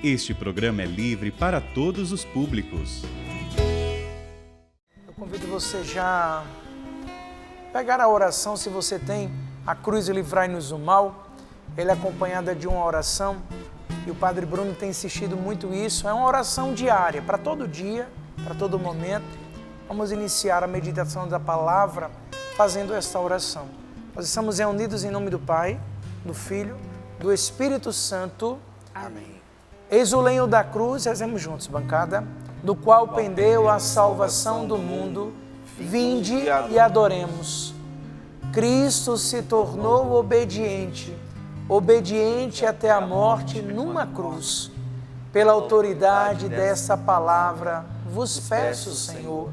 Este programa é livre para todos os públicos. Eu convido você já a pegar a oração, se você tem a cruz e livrai-nos do mal. Ele é acompanhada de uma oração e o Padre Bruno tem insistido muito isso. É uma oração diária, para todo dia, para todo momento. Vamos iniciar a meditação da palavra fazendo esta oração. Nós estamos reunidos em nome do Pai, do Filho, do Espírito Santo. Amém. Eis o lenho da cruz, rezemos juntos, bancada, do qual pendeu a salvação do mundo. Vinde e adoremos. Cristo se tornou obediente, obediente até a morte numa cruz. Pela autoridade dessa palavra, vos peço, Senhor,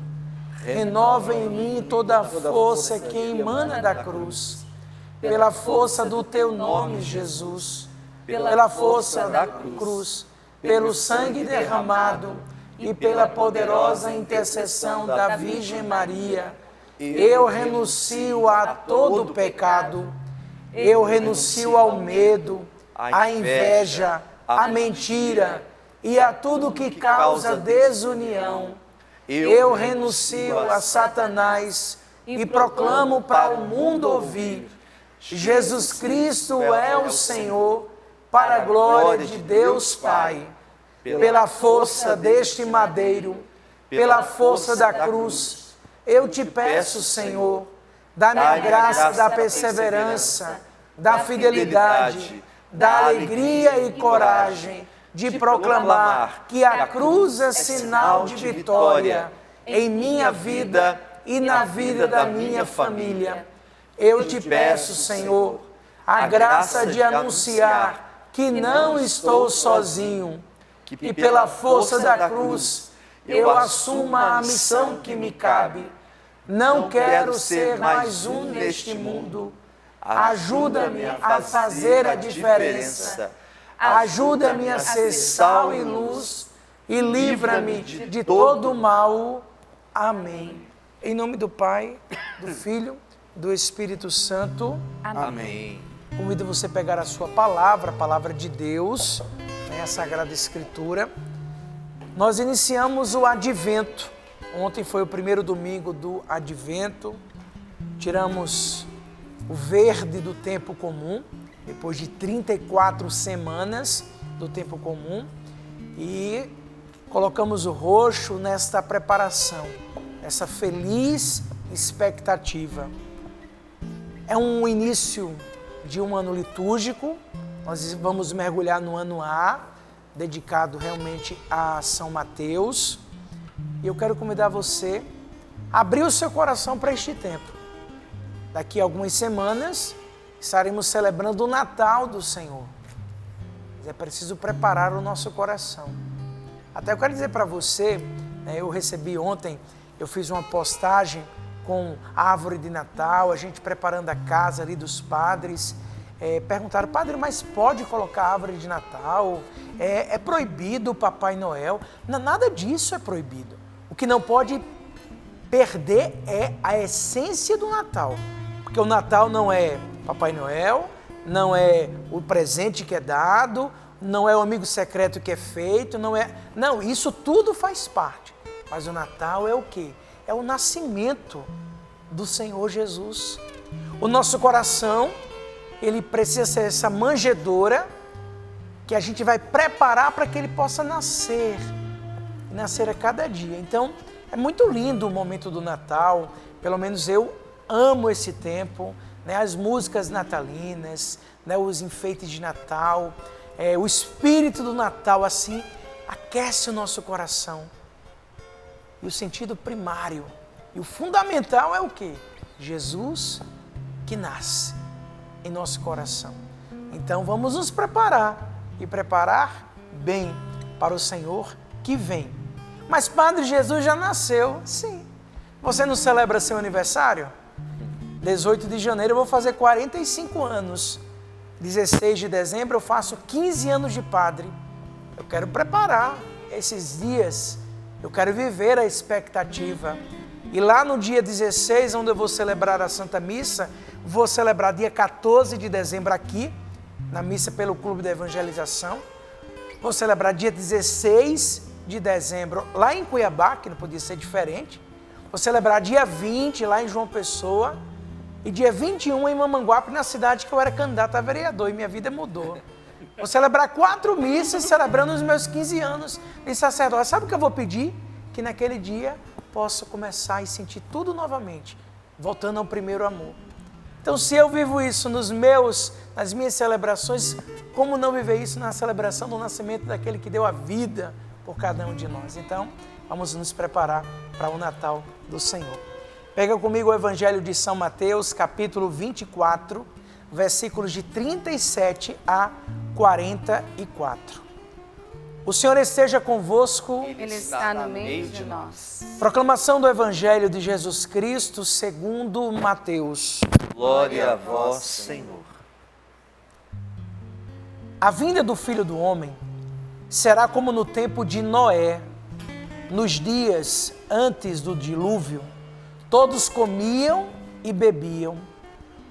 renova em mim toda a força que emana da cruz. Pela força do teu nome, Jesus, pela força da cruz, pelo sangue derramado e pela poderosa intercessão da Virgem Maria, eu renuncio a todo pecado, eu renuncio ao medo, à inveja, à mentira e a tudo que causa desunião. Eu renuncio a Satanás e proclamo para o mundo ouvir: Jesus Cristo é o Senhor, para a glória de Deus Pai. Pela força deste madeiro, pela força da cruz, eu te peço, Senhor, dá-me a graça da perseverança, da fidelidade, da alegria e coragem de proclamar que a cruz é sinal de vitória em minha vida e na vida da minha família. Eu te peço, Senhor, a graça de anunciar que não estou sozinho, e pela força da cruz eu assumo a missão que me cabe. Não quero ser mais um neste mundo. Ajuda-me a fazer a diferença. Ajuda-me a ser sal e luz e livra-me de todo o mal. Amém. Em nome do Pai, do Filho, do Espírito Santo. Amém. Convido você a pegar a sua palavra, a palavra de Deus, a Sagrada Escritura. Nós iniciamos o Advento. Ontem foi o primeiro domingo do Advento. Tiramos o verde do tempo comum, depois de 34 semanas do tempo comum, e colocamos o roxo nesta preparação, essa feliz expectativa. É um início de um ano litúrgico. Nós vamos mergulhar no ano A, dedicado realmente a São Mateus. E eu quero convidar você a abrir o seu coração para este tempo. Daqui a algumas semanas estaremos celebrando o Natal do Senhor. Mas é preciso preparar o nosso coração. Até eu quero dizer para você, eu recebi ontem, eu fiz uma postagem com árvore de Natal, a gente preparando a casa ali dos padres. Perguntaram: padre, mas pode colocar árvore de Natal? É proibido o Papai Noel? Nada disso é proibido. O que não pode perder é a essência do Natal. Porque o Natal não é Papai Noel, não é o presente que é dado, não é o amigo secreto que é feito, não, isso tudo faz parte. Mas o Natal é o quê? É o nascimento do Senhor Jesus. O nosso coração, ele precisa ser essa manjedoura que a gente vai preparar para que ele possa nascer a cada dia. Então, é muito lindo o momento do Natal, pelo menos eu amo esse tempo, as músicas natalinas, os enfeites de Natal, o espírito do Natal, assim, aquece o nosso coração. E o sentido primário e o fundamental é o quê? Jesus que nasce em nosso coração. Então vamos nos preparar e preparar bem para o Senhor que vem. Mas Padre, Jesus já nasceu. Sim. Você não celebra seu aniversário? 18 de janeiro eu vou fazer 45 anos. 16 de dezembro eu faço 15 anos de padre. Eu quero preparar esses dias. Eu quero viver a expectativa. E lá no dia 16, onde eu vou celebrar a Santa Missa, vou celebrar dia 14 de dezembro aqui, na missa pelo Clube da Evangelização. Vou celebrar dia 16 de dezembro lá em Cuiabá, que não podia ser diferente. Vou celebrar dia 20 lá em João Pessoa. E dia 21 em Mamanguape, na cidade que eu era candidato a vereador. E minha vida mudou. Vou celebrar 4 missas, celebrando os meus 15 anos de sacerdócio. Sabe o que eu vou pedir? Que naquele dia possa começar e sentir tudo novamente, voltando ao primeiro amor. Então, se eu vivo isso nas minhas celebrações, como não viver isso na celebração do nascimento daquele que deu a vida por cada um de nós? Então, vamos nos preparar para o Natal do Senhor. Pega comigo o Evangelho de São Mateus, capítulo 24, versículos de 37 a 44. O Senhor esteja convosco. Ele está no meio de nós. Proclamação do Evangelho de Jesus Cristo segundo Mateus. Glória a vós, Senhor. A vinda do Filho do Homem será como no tempo de Noé, nos dias antes do dilúvio. Todos comiam e bebiam,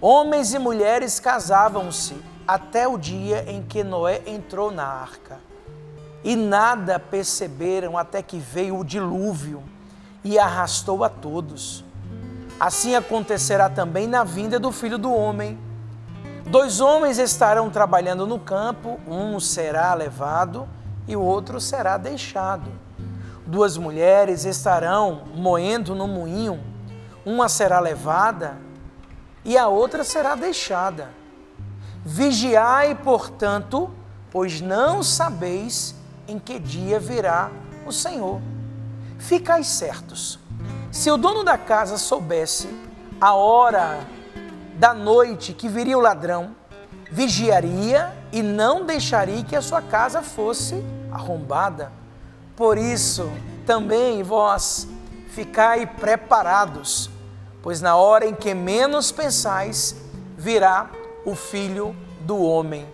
homens e mulheres casavam-se, até o dia em que Noé entrou na arca. E nada perceberam até que veio o dilúvio e arrastou a todos. Assim acontecerá também na vinda do Filho do Homem. 2 homens estarão trabalhando no campo, um será levado e o outro será deixado. 2 mulheres estarão moendo no moinho, uma será levada e a outra será deixada. Vigiai, portanto, pois não sabeis em que dia virá o Senhor. Ficai certos, se o dono da casa soubesse a hora da noite que viria o ladrão, vigiaria e não deixaria que a sua casa fosse arrombada. Por isso, também vós ficai preparados, pois na hora em que menos pensais, virá o Filho do Homem.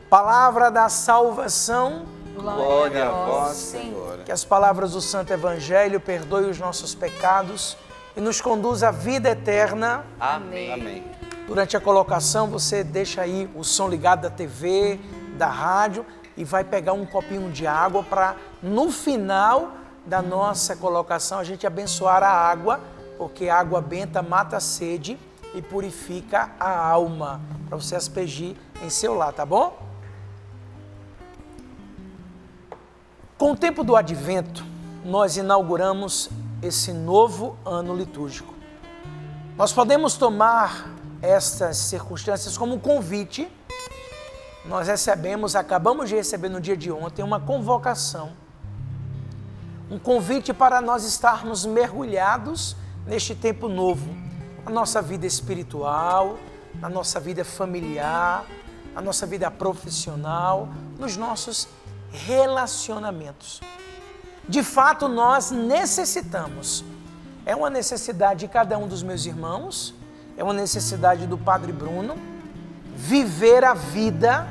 Palavra da salvação. Glória a vós, Senhor. Que as palavras do Santo Evangelho perdoem os nossos pecados e nos conduz à vida eterna. Amém. Amém. Durante a colocação, você deixa aí o som ligado da TV, da rádio e vai pegar um copinho de água para, no final da nossa colocação, a gente abençoar a água, porque a água benta mata a sede e purifica a alma, para você aspergir em seu lar, tá bom? Com o tempo do Advento, nós inauguramos esse novo ano litúrgico. Nós podemos tomar estas circunstâncias como um convite. Nós acabamos de receber no dia de ontem, uma convocação. Um convite para nós estarmos mergulhados neste tempo novo, na nossa vida espiritual, na nossa vida familiar, na nossa vida profissional, nos nossos relacionamentos. De fato, nós necessitamos, é uma necessidade de cada um dos meus irmãos, é uma necessidade do Padre Bruno, viver a vida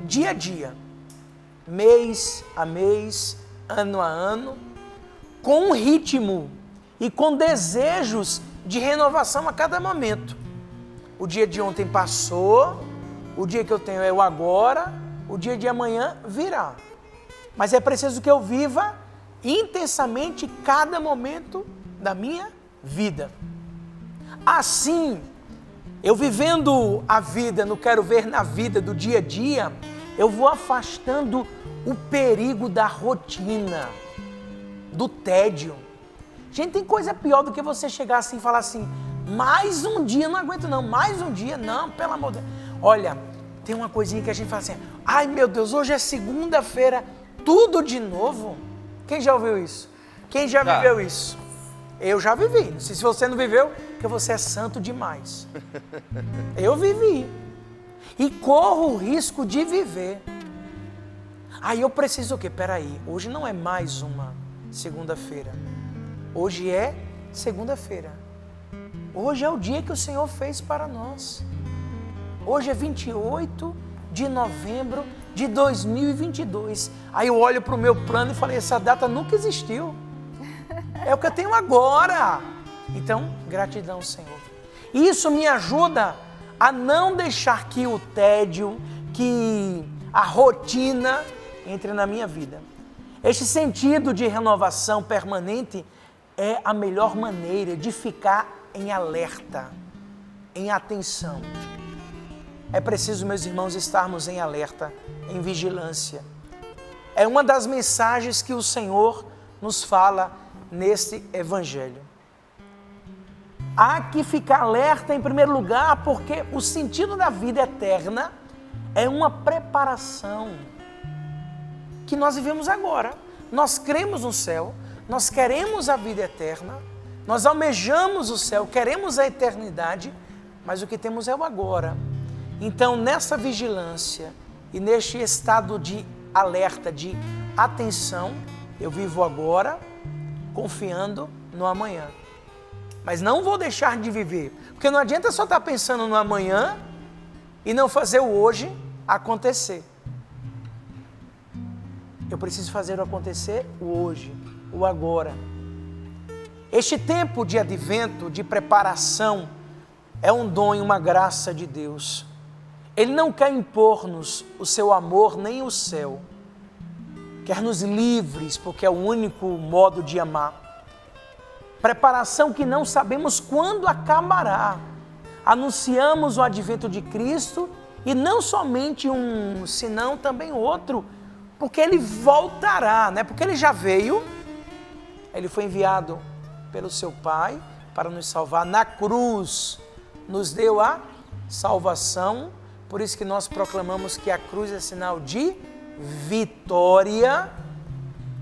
dia a dia, mês a mês, ano a ano, com um ritmo e com desejos de renovação a cada momento. O dia de ontem passou, o dia que eu tenho é o agora, o dia de amanhã virá. Mas é preciso que eu viva intensamente cada momento da minha vida. Assim, eu vivendo a vida, não quero ver na vida do dia a dia, eu vou afastando o perigo da rotina, do tédio. Gente, tem coisa pior do que você chegar assim e falar assim, mais um dia, não aguento não, mais um dia, não, pelo amor de Deus. Olha, tem uma coisinha que a gente fala assim, ai meu Deus, hoje é segunda-feira, tudo de novo? Quem já ouviu isso? Quem já viveu isso? Eu já vivi, não sei se você não viveu, porque você é santo demais. Eu vivi. E corro o risco de viver. Aí eu preciso o quê? Peraí, hoje não é mais uma segunda-feira. Hoje é segunda-feira. Hoje é o dia que o Senhor fez para nós. Hoje é 28 de novembro de 2022. Aí eu olho para o meu plano e falei, essa data nunca existiu. É o que eu tenho agora. Então, gratidão, Senhor. Isso me ajuda a não deixar que o tédio, que a rotina entre na minha vida. Este sentido de renovação permanente é a melhor maneira de ficar em alerta, em atenção. É preciso, meus irmãos, estarmos em alerta, em vigilância. É uma das mensagens que o Senhor nos fala neste Evangelho. Há que ficar alerta em primeiro lugar, porque o sentido da vida eterna é uma preparação que nós vivemos agora. Nós cremos no céu, nós queremos a vida eterna, nós almejamos o céu, queremos a eternidade, mas o que temos é o agora. Então, nessa vigilância e neste estado de alerta, de atenção, eu vivo agora, confiando no amanhã. Mas não vou deixar de viver, porque não adianta só estar pensando no amanhã e não fazer o hoje acontecer. Eu preciso fazer o acontecer o hoje, o agora. Este tempo de advento, de preparação, é um dom e uma graça de Deus. Ele não quer impor-nos o seu amor nem o céu. Quer nos livres, porque é o único modo de amar. Preparação que não sabemos quando acabará. Anunciamos o advento de Cristo e não somente um, senão também outro, porque Ele voltará, né? Porque Ele já veio, Ele foi enviado pelo seu Pai para nos salvar na cruz, nos deu a salvação, por isso que nós proclamamos que a cruz é sinal de vitória.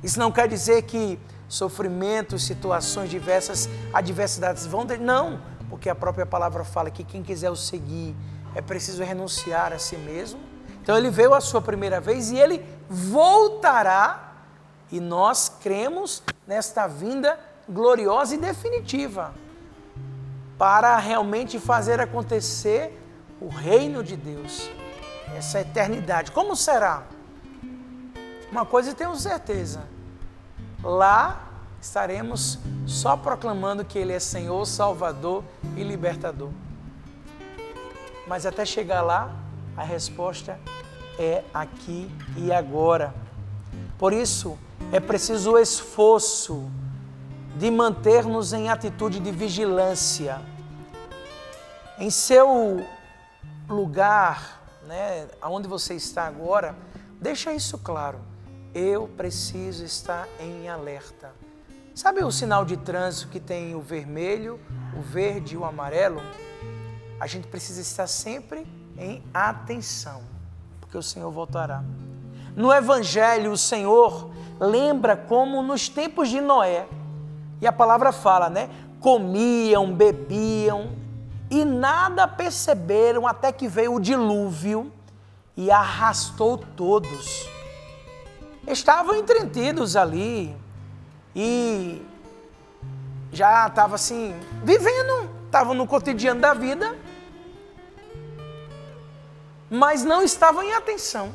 Isso não quer dizer que sofrimentos, situações diversas, adversidades vão ter, não, porque a própria palavra fala que quem quiser o seguir é preciso renunciar a si mesmo. Então Ele veio a sua primeira vez e Ele voltará, e nós cremos nesta vinda gloriosa e definitiva para realmente fazer acontecer o reino de Deus, essa eternidade. Como será? Uma coisa tenho certeza, lá estaremos só proclamando que Ele é Senhor, Salvador e Libertador. Mas até chegar lá, a resposta é aqui e agora. Por isso, é preciso o esforço de manter-nos em atitude de vigilância. Em seu lugar, né, onde você está agora, deixa isso claro. Eu preciso estar em alerta. Sabe o sinal de trânsito que tem o vermelho, o verde e o amarelo? A gente precisa estar sempre em atenção, porque o Senhor voltará. No Evangelho, o Senhor lembra como nos tempos de Noé, e a palavra fala, né? Comiam, bebiam e nada perceberam até que veio o dilúvio e arrastou todos. Estavam entretidos ali e já estavam assim, vivendo, estavam no cotidiano da vida, mas não estavam em atenção.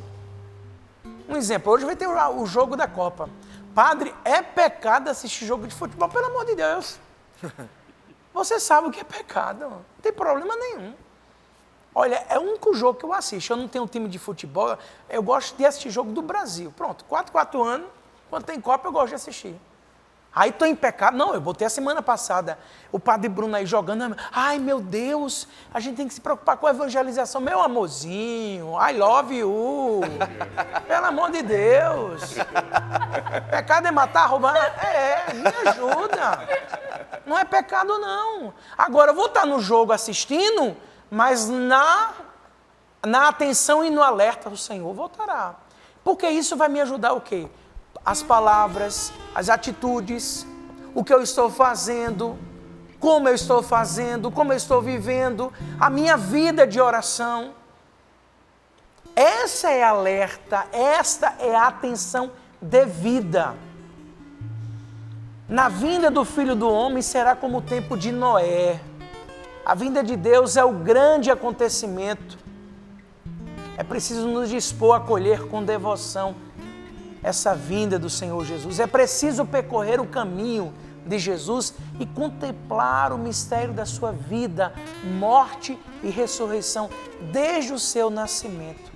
Um exemplo, hoje vai ter o jogo da Copa. Padre, é pecado assistir jogo de futebol, pelo amor de Deus. Você sabe o que é pecado, não tem problema nenhum. Olha, é o único jogo que eu assisto. Eu não tenho um time de futebol, eu gosto de assistir jogo do Brasil. Pronto, 4 anos, quando tem Copa eu gosto de assistir. Aí estou em pecado. Não, eu botei a semana passada o Padre Bruno aí jogando. Ai, meu Deus, a gente tem que se preocupar com a evangelização. Meu amorzinho, I love you. Pelo amor de Deus. Pecado é matar, roubar? Me ajuda. Não é pecado, não. Agora, eu vou estar no jogo assistindo, mas na atenção e no alerta do Senhor voltará. Porque isso vai me ajudar o quê? As palavras, as atitudes, o que eu estou fazendo, como eu estou fazendo, como eu estou vivendo, a minha vida de oração. Essa é alerta, esta é a atenção devida. Na vinda do Filho do Homem será como o tempo de Noé. A vinda de Deus é o grande acontecimento. É preciso nos dispor a acolher com devoção essa vinda do Senhor Jesus. É preciso percorrer o caminho de Jesus e contemplar o mistério da sua vida, morte e ressurreição desde o seu nascimento.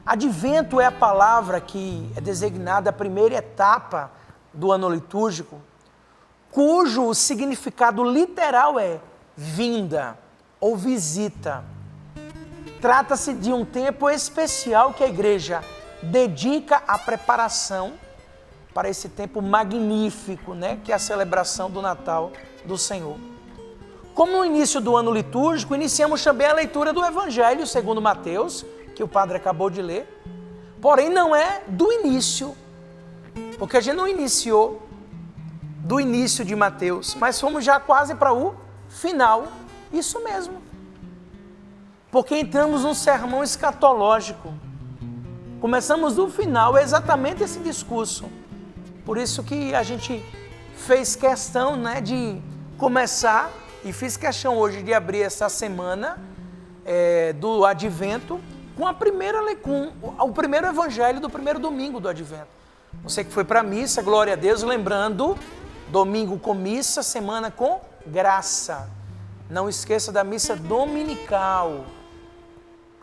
Advento é a palavra que é designada a primeira etapa do ano litúrgico, cujo significado literal é vinda ou visita. Trata-se de um tempo especial que a igreja dedica à preparação para esse tempo magnífico, né, que é a celebração do Natal do Senhor. Como no início do ano litúrgico, iniciamos também a leitura do Evangelho segundo Mateus, que o padre acabou de ler, porém não é do início, porque a gente não iniciou do início de Mateus, mas fomos já quase para o final, isso mesmo, porque entramos num sermão escatológico, começamos do final, exatamente esse discurso, por isso que a gente fez questão, né, de começar, e fiz questão hoje de abrir essa semana do Advento, com o primeiro evangelho do primeiro domingo do Advento. Você que foi para a missa, glória a Deus, lembrando, domingo com missa, semana com graça. Não esqueça da missa dominical,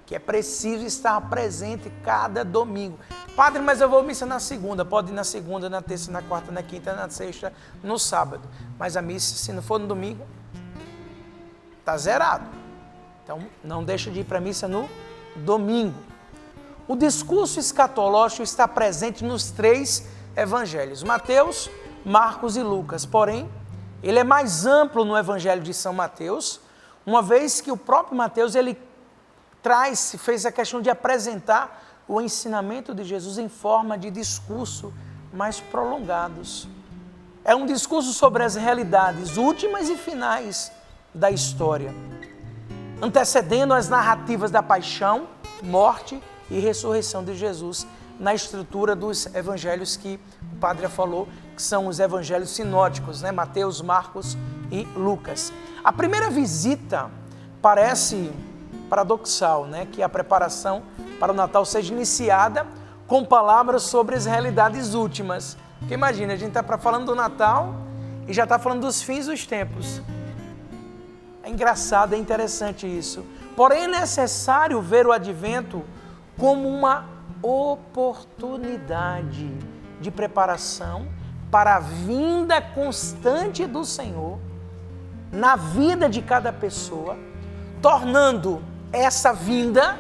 que é preciso estar presente cada domingo. Padre, mas eu vou à missa na segunda. Pode ir na segunda, na terça, na quarta, na quinta, na sexta, no sábado. Mas a missa, se não for no domingo, está zerado. Então, não deixa de ir para a missa no domingo. O discurso escatológico está presente nos 3 evangelhos, Mateus, Marcos e Lucas. Porém, ele é mais amplo no evangelho de São Mateus, uma vez que o próprio Mateus, ele fez a questão de apresentar o ensinamento de Jesus em forma de discurso mais prolongados. É um discurso sobre as realidades últimas e finais da história, antecedendo as narrativas da paixão, morte e ressurreição de Jesus na estrutura dos evangelhos que o padre já falou, que são os evangelhos sinóticos, né? Mateus, Marcos e Lucas. A primeira visita parece paradoxal, né? Que a preparação para o Natal seja iniciada com palavras sobre as realidades últimas. Porque imagina, a gente está falando do Natal e já está falando dos fins dos tempos. É engraçado, é interessante isso. Porém, é necessário ver o Advento como uma oportunidade de preparação para a vinda constante do Senhor na vida de cada pessoa, tornando essa vinda,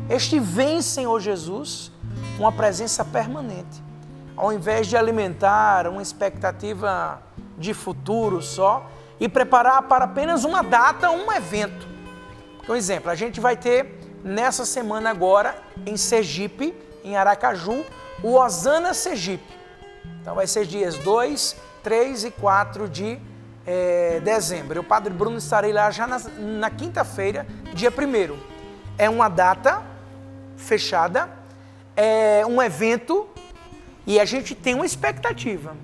este vem Senhor Jesus, uma presença permanente. Ao invés de alimentar uma expectativa de futuro só, e preparar para apenas uma data, um evento. Por exemplo, a gente vai ter nessa semana agora, em Sergipe, em Aracaju, o Hosana Sergipe. Então vai ser dias 2, 3 e 4 de dezembro. O Padre Bruno estarei lá já na quinta-feira, dia 1º. É uma data fechada, é um evento e a gente tem uma expectativa.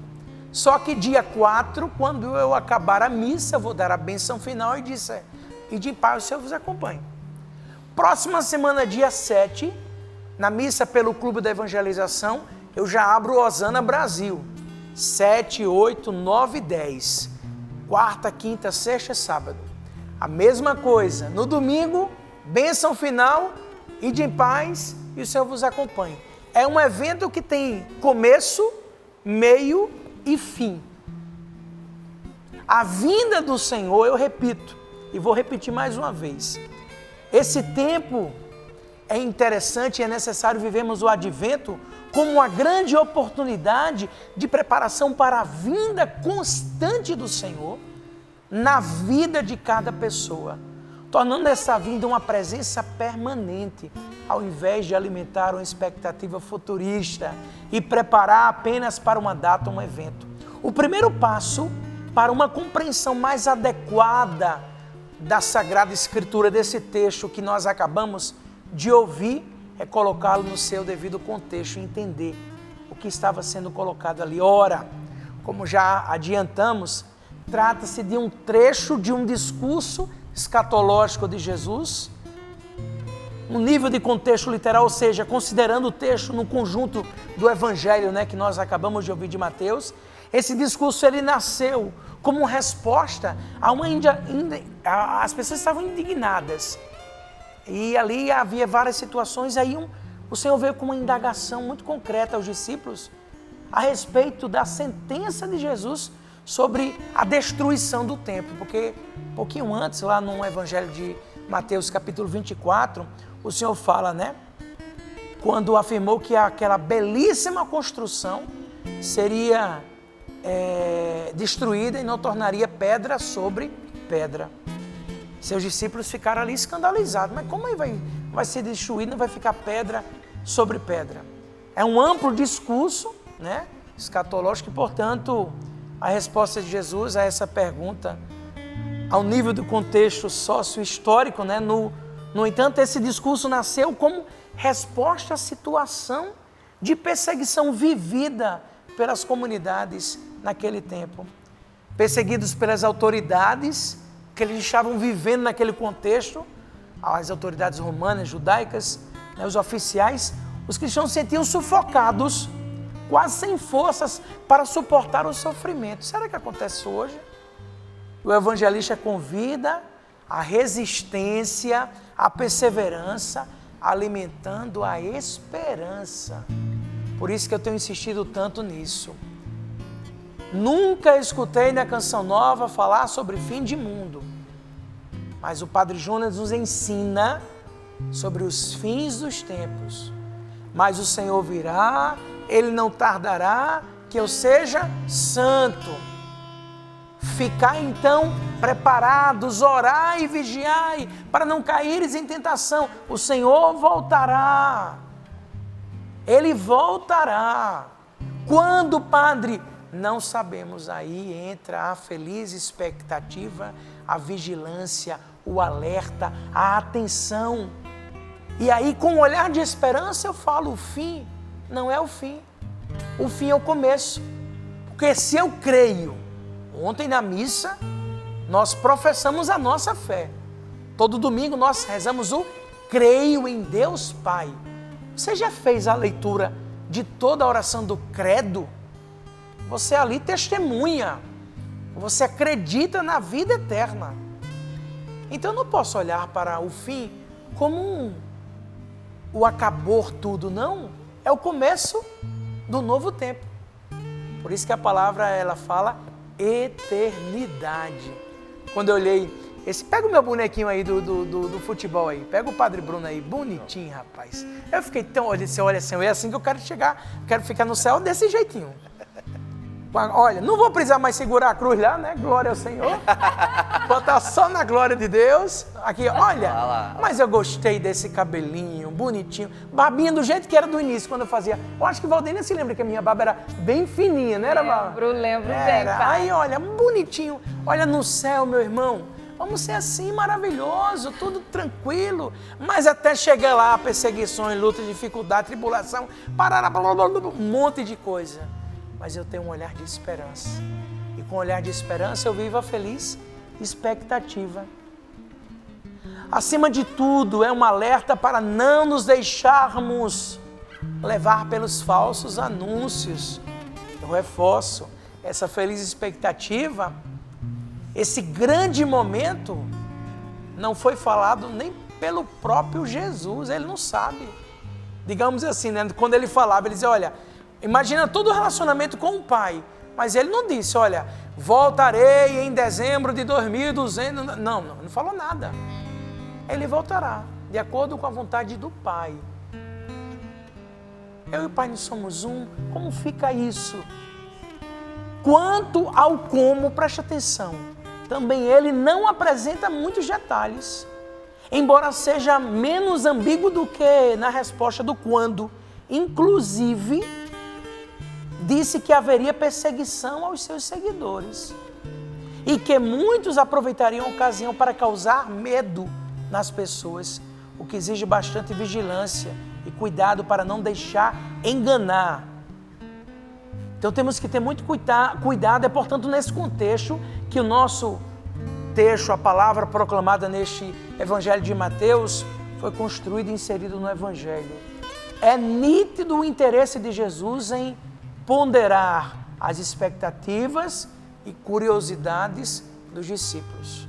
Só que dia 4, quando eu acabar a missa, eu vou dar a bênção final e disse, e de paz o Senhor vos acompanhe. Próxima semana, dia 7, na missa pelo Clube da Evangelização, eu já abro o Hosana Brasil. 7, 8, 9 e 10. Quarta, quinta, sexta e sábado. A mesma coisa. No domingo, bênção final e de paz e o Senhor vos acompanhe. É um evento que tem começo, meio e fim. A vinda do Senhor, eu repito, e vou repetir mais uma vez. Esse tempo é interessante e é necessário vivermos o Advento como uma grande oportunidade de preparação para a vinda constante do Senhor na vida de cada pessoa, tornando essa vinda uma presença permanente, ao invés de alimentar uma expectativa futurista e preparar apenas para uma data, um evento. O primeiro passo para uma compreensão mais adequada da Sagrada Escritura, desse texto que nós acabamos de ouvir, é colocá-lo no seu devido contexto e entender o que estava sendo colocado ali. Ora, como já adiantamos, trata-se de um trecho de um discurso escatológico de Jesus, um nível de contexto literal, ou seja, considerando o texto no conjunto do Evangelho, né, que nós acabamos de ouvir de Mateus. Esse discurso ele nasceu como resposta a uma as pessoas estavam indignadas e ali havia várias situações, aí o Senhor veio com uma indagação muito concreta aos discípulos a respeito da sentença de Jesus sobre a destruição do templo. Porque um pouquinho antes, lá no Evangelho de Mateus capítulo 24, o Senhor fala, né? Quando afirmou que aquela belíssima construção seria destruída e não tornaria pedra sobre pedra. Seus discípulos ficaram ali escandalizados. Mas como aí vai ser destruído, não vai ficar pedra sobre pedra? É um amplo discurso, né, escatológico, e, portanto, a resposta de Jesus a essa pergunta, ao nível do contexto sócio-histórico, né, no entanto, esse discurso nasceu como resposta à situação de perseguição vivida pelas comunidades naquele tempo. Perseguidos pelas autoridades que eles estavam vivendo naquele contexto, as autoridades romanas, judaicas, né, os oficiais, os cristãos se sentiam sufocados, quase sem forças para suportar o sofrimento. Será que acontece hoje? O evangelista convida a resistência, a perseverança, alimentando a esperança. Por isso que eu tenho insistido tanto nisso. Nunca escutei na Canção Nova falar sobre fim de mundo, mas o Padre Jonas nos ensina sobre os fins dos tempos. Mas o Senhor virá, Ele não tardará, que eu seja santo. Ficai então preparados, orai e vigiai, para não caíres em tentação. O Senhor voltará. Ele voltará. Quando, Padre? Não sabemos. Aí entra a feliz expectativa, a vigilância, o alerta, a atenção. E aí, com um olhar de esperança, eu falo, o fim não é o fim. O fim é o começo. Porque se eu creio, ontem na missa, nós professamos a nossa fé. Todo domingo nós rezamos o creio em Deus Pai. Você já fez a leitura de toda a oração do credo? Você ali testemunha. Você acredita na vida eterna. Então eu não posso olhar para o fim como o acabou tudo, não. É o começo do novo tempo. Por isso que a palavra ela fala eternidade. Quando eu olhei pega o meu bonequinho aí do futebol aí, pega o Padre Bruno aí, bonitinho, rapaz. Eu fiquei tão, olha assim, é assim que eu quero chegar, quero ficar no céu desse jeitinho. Olha, não vou precisar mais segurar a cruz lá, né? Glória ao Senhor. Vou estar só na glória de Deus. Aqui, olha, mas eu gostei desse cabelinho, bonitinho. Barbinha do jeito que era do início, quando eu fazia. Eu acho que o Valdênia se lembra que a minha barba era bem fininha, não era, Bárbara? Lembro bem, pai. Aí, olha, bonitinho. Olha no céu, meu irmão. Vamos ser assim, maravilhoso, tudo tranquilo. Mas até chegar lá, perseguições, luta, dificuldade, tribulação, um monte de coisa. Mas eu tenho um olhar de esperança. E com um olhar de esperança eu vivo a feliz expectativa. Acima de tudo, é um alerta para não nos deixarmos levar pelos falsos anúncios. Eu reforço, essa feliz expectativa, esse grande momento, não foi falado nem pelo próprio Jesus, ele não sabe. Digamos assim, né? Quando ele falava, ele dizia, olha, imagina todo o relacionamento com o Pai, mas ele não disse, olha, voltarei em dezembro de 2200, não falou nada. Ele voltará, de acordo com a vontade do Pai. Eu e o Pai não somos um, como fica isso? Quanto ao como, preste atenção, também ele não apresenta muitos detalhes, embora seja menos ambíguo do que na resposta do quando. Inclusive, disse que haveria perseguição aos seus seguidores e que muitos aproveitariam a ocasião para causar medo nas pessoas, o que exige bastante vigilância e cuidado para não deixar enganar. Então temos que ter muito cuidado, é portanto nesse contexto que o nosso texto, a palavra proclamada neste Evangelho de Mateus, foi construído e inserido no Evangelho. É nítido o interesse de Jesus em ponderar as expectativas e curiosidades dos discípulos.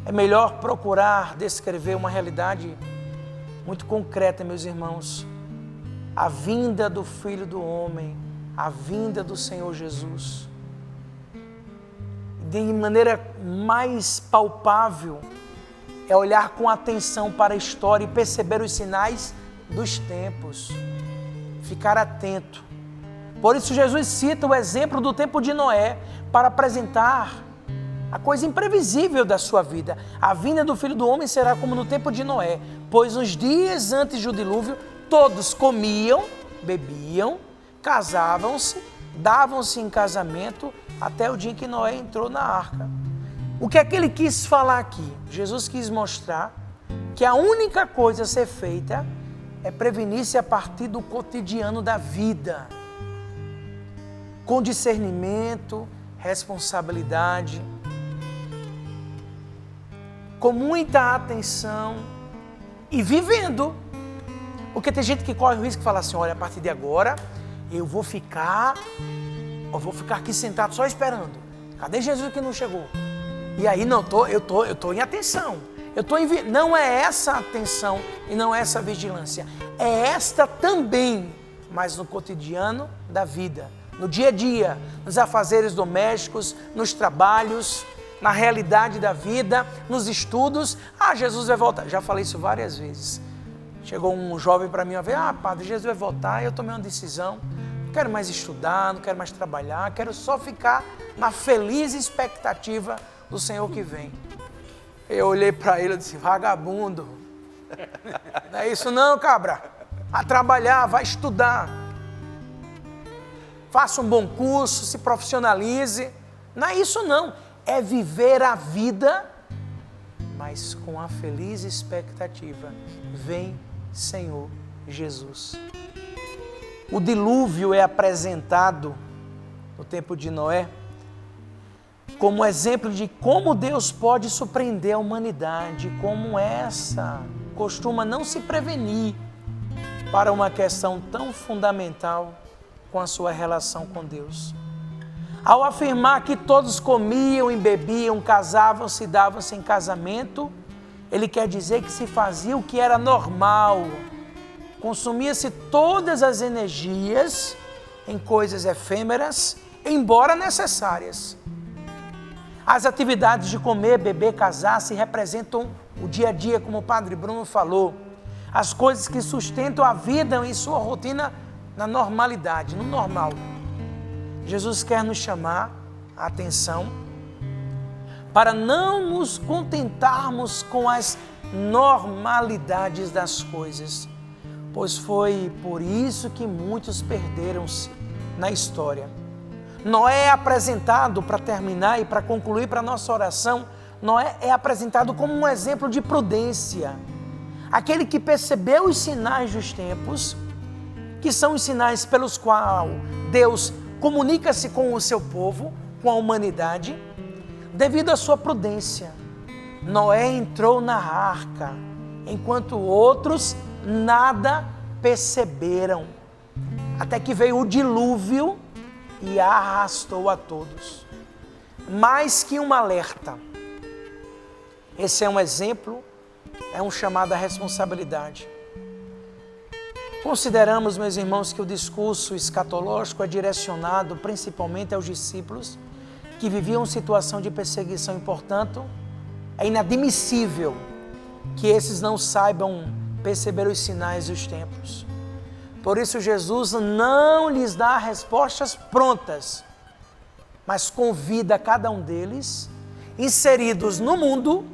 É melhor procurar descrever uma realidade muito concreta, meus irmãos. A vinda do Filho do Homem, a vinda do Senhor Jesus. De maneira mais palpável, é olhar com atenção para a história e perceber os sinais dos tempos. Ficar atento. Por isso Jesus cita o exemplo do tempo de Noé para apresentar a coisa imprevisível da sua vida. A vinda do Filho do Homem será como no tempo de Noé, pois nos dias antes do dilúvio, todos comiam, bebiam, casavam-se, davam-se em casamento, até o dia em que Noé entrou na arca. O que é que ele quis falar aqui? Jesus quis mostrar que a única coisa a ser feita é prevenir-se a partir do cotidiano da vida, com discernimento, responsabilidade, com muita atenção e vivendo. Porque tem gente que corre o risco de falar assim, olha, a partir de agora eu vou ficar aqui sentado só esperando. Cadê Jesus que não chegou? E aí eu tô em atenção. Não é essa atenção e não é essa vigilância. É esta também, mas no cotidiano da vida, no dia a dia, nos afazeres domésticos, nos trabalhos, na realidade da vida, nos estudos. Jesus vai voltar. Já falei isso várias vezes. Chegou um jovem para mim uma vez, padre, Jesus vai voltar, e eu tomei uma decisão. Não quero mais estudar, não quero mais trabalhar, quero só ficar na feliz expectativa do Senhor que vem. Eu olhei para ele e disse, vagabundo, não é isso não, cabra. Vai trabalhar, vai estudar. Faça um bom curso, se profissionalize. Não é isso não, é viver a vida, mas com a feliz expectativa. Vem, Senhor Jesus. O dilúvio é apresentado no tempo de Noé como exemplo de como Deus pode surpreender a humanidade, como essa costuma não se prevenir para uma questão tão fundamental com a sua relação com Deus. Ao afirmar que todos comiam e bebiam, casavam-se, davam-se em casamento, ele quer dizer que se fazia o que era normal, consumia-se todas as energias em coisas efêmeras, embora necessárias. As atividades de comer, beber, casar-se representam o dia a dia, como o Padre Bruno falou, as coisas que sustentam a vida em sua rotina na normalidade, no normal. Jesus quer nos chamar a atenção para não nos contentarmos com as normalidades das coisas, pois foi por isso que muitos perderam-se na história. Noé é apresentado, para terminar e para concluir para a nossa oração, Noé é apresentado como um exemplo de prudência. Aquele que percebeu os sinais dos tempos, que são os sinais pelos quais Deus comunica-se com o seu povo, com a humanidade, devido à sua prudência. Noé entrou na arca, enquanto outros nada perceberam, até que veio o dilúvio e arrastou a todos. Mais que um alerta, esse é um exemplo, é um chamado à responsabilidade. Consideramos, meus irmãos, que o discurso escatológico é direcionado principalmente aos discípulos que viviam situação de perseguição e, portanto, é inadmissível que esses não saibam perceber os sinais dos tempos. Por isso, Jesus não lhes dá respostas prontas, mas convida cada um deles, inseridos no mundo,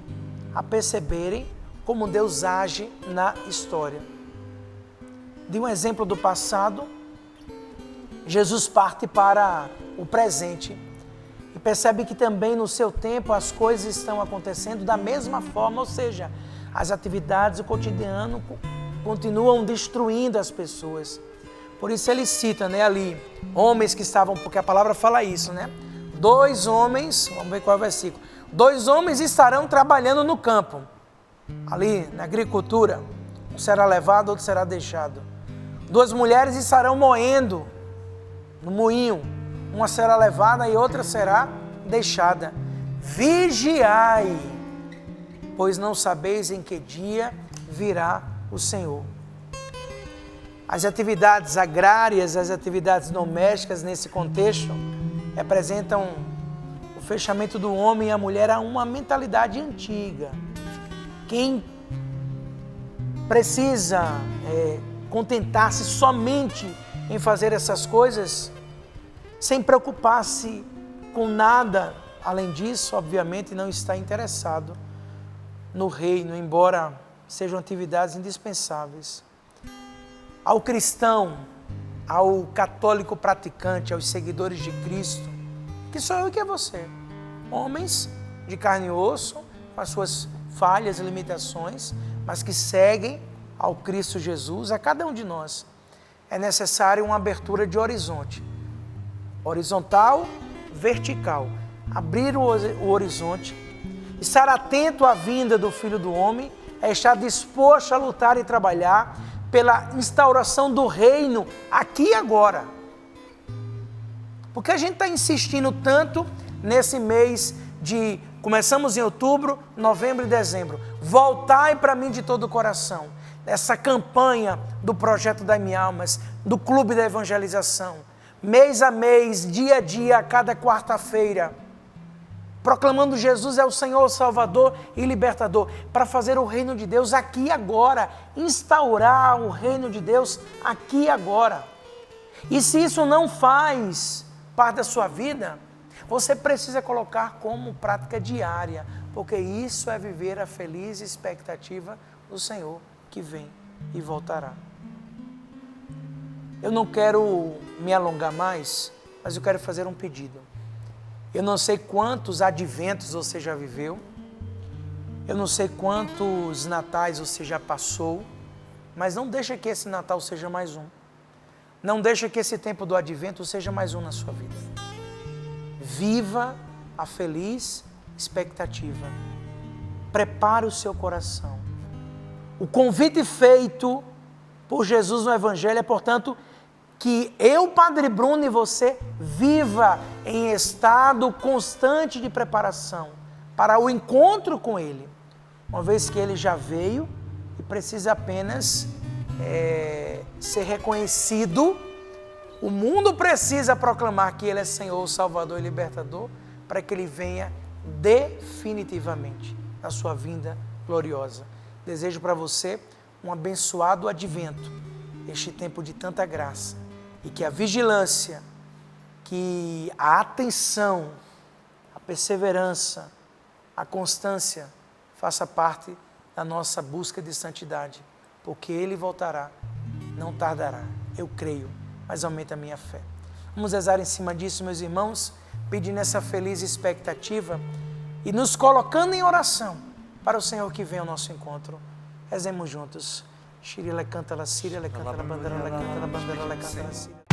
a perceberem como Deus age na história. De um exemplo do passado, Jesus parte para o presente e percebe que também no seu tempo as coisas estão acontecendo da mesma forma, ou seja, as atividades do cotidiano continuam destruindo as pessoas. Por isso ele cita, ali, homens que estavam, porque a palavra fala isso, 2 homens, vamos ver qual é o versículo, 2 homens estarão trabalhando no campo, ali na agricultura, um será levado, outro será deixado. 2 mulheres estarão moendo no moinho, uma será levada e outra será deixada. Vigiai, pois não sabeis em que dia virá o Senhor. As atividades agrárias, as atividades domésticas nesse contexto representam o fechamento do homem e a mulher a uma mentalidade antiga. Quem precisa contentar-se somente em fazer essas coisas, sem preocupar-se com nada além disso, obviamente não está interessado no reino, embora sejam atividades indispensáveis. Ao cristão, ao católico praticante, aos seguidores de Cristo, que sou eu e que é você, homens de carne e osso, com as suas falhas e limitações, mas que seguem ao Cristo Jesus, a cada um de nós, é necessário uma abertura de horizonte, horizontal, vertical, abrir o horizonte, estar atento à vinda do Filho do Homem, é estar disposto a lutar e trabalhar pela instauração do reino aqui e agora. Porque a gente está insistindo tanto nesse mês de, começamos em outubro, novembro e dezembro, voltai para mim de todo o coração. Essa campanha do Projeto Dai-me Almas, do Clube da Evangelização, mês a mês, dia a dia, a cada quarta-feira, proclamando Jesus é o Senhor, Salvador e Libertador, para fazer o reino de Deus aqui e agora, instaurar o reino de Deus aqui e agora. E se isso não faz parte da sua vida, você precisa colocar como prática diária, porque isso é viver a feliz expectativa do Senhor que vem e voltará. Eu não quero me alongar mais, mas eu quero fazer um pedido. Eu não sei quantos adventos você já viveu, eu não sei quantos natais você já passou, mas não deixa que esse Natal seja mais um. Não deixa que esse tempo do advento seja mais um na sua vida. Viva a feliz expectativa. Prepare o seu coração. O convite feito por Jesus no Evangelho é, portanto, que eu, Padre Bruno, e você viva em estado constante de preparação para o encontro com Ele, uma vez que Ele já veio e precisa apenas ser reconhecido. O mundo precisa proclamar que Ele é Senhor, Salvador e Libertador, para que Ele venha definitivamente na sua vinda gloriosa. Desejo para você um abençoado advento, este tempo de tanta graça, e que a vigilância, que a atenção, a perseverança, a constância faça parte da nossa busca de santidade, porque Ele voltará, não tardará. Eu creio, mas aumenta a minha fé. Vamos rezar em cima disso, meus irmãos, pedindo essa feliz expectativa e nos colocando em oração para o Senhor que vem ao nosso encontro. Rezemos juntos. Shiri le canta la Síria, le canta la bandeira, le canta la bandeira, le canta la Síria.